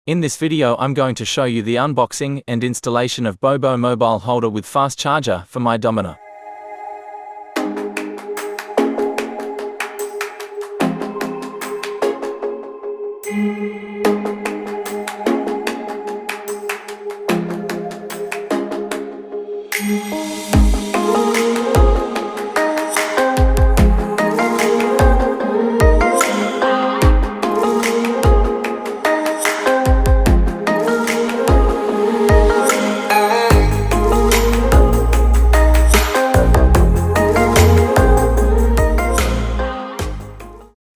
In this video I'm going to show you the unboxing and installation of Bobo mobile holder with fast charger for my Domino.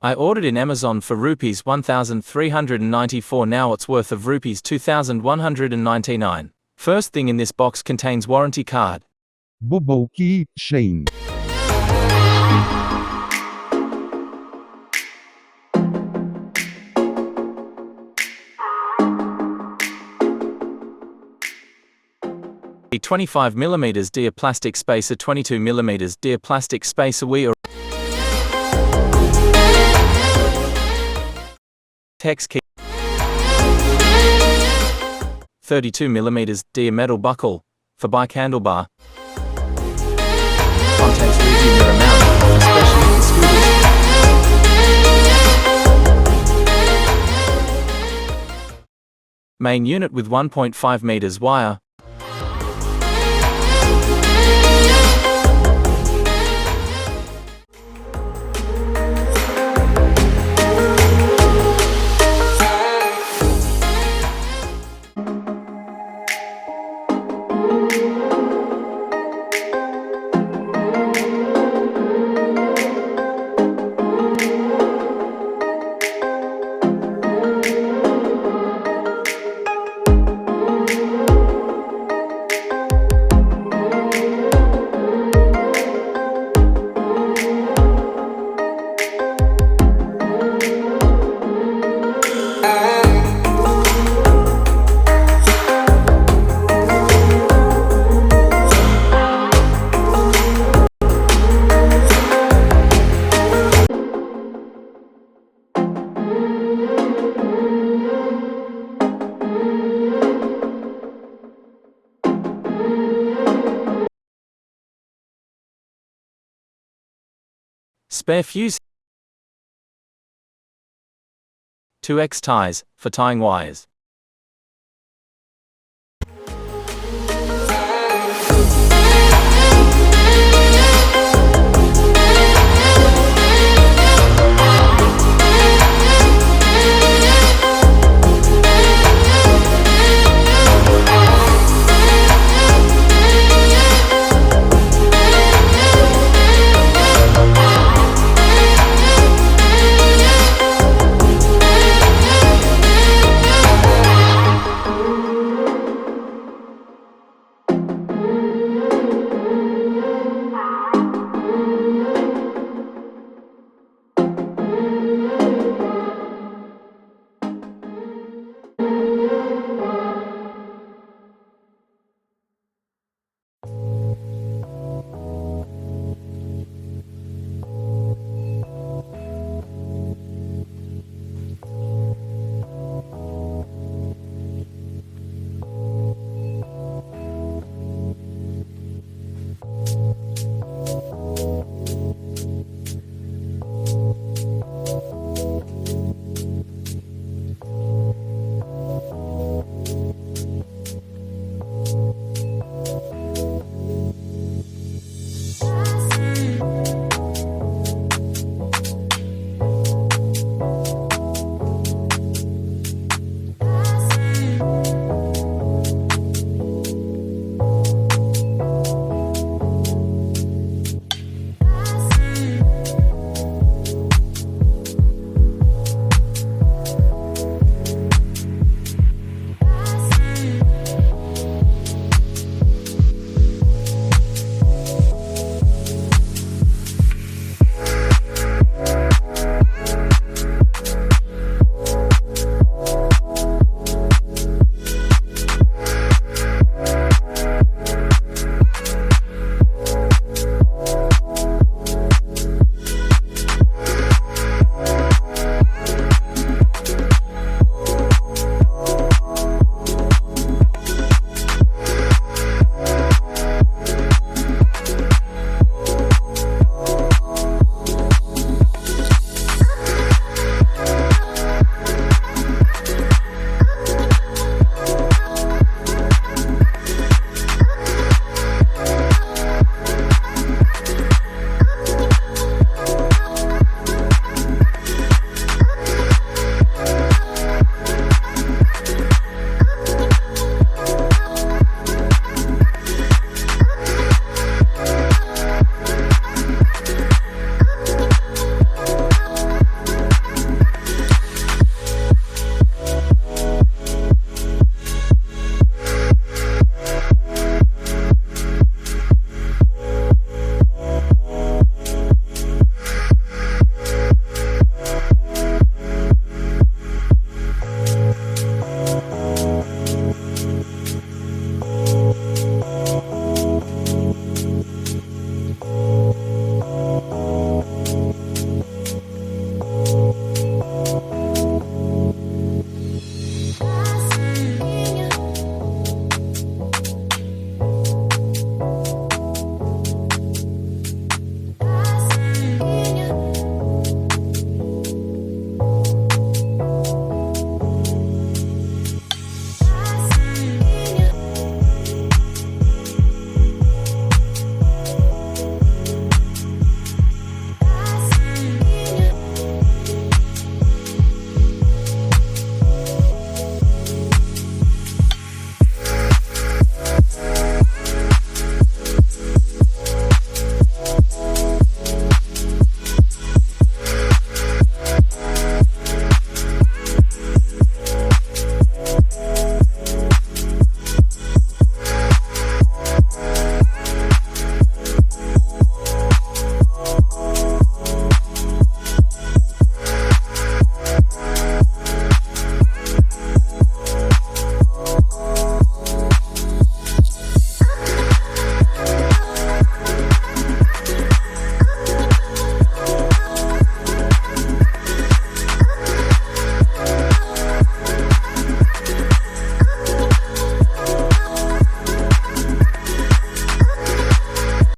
I ordered in Amazon for rupees 1,394. Now it's worth of rupees 2,199. First thing in this box contains warranty card. Bobo key chain. A 25mm dear plastic spacer, 22mm dear plastic spacer. We are text key, 32mm dear metal buckle for bike handlebar. Contents: review mirror mount, especially for scooters. Main unit with 1.5 meters wire. Spare fuse, 2x ties for tying wires.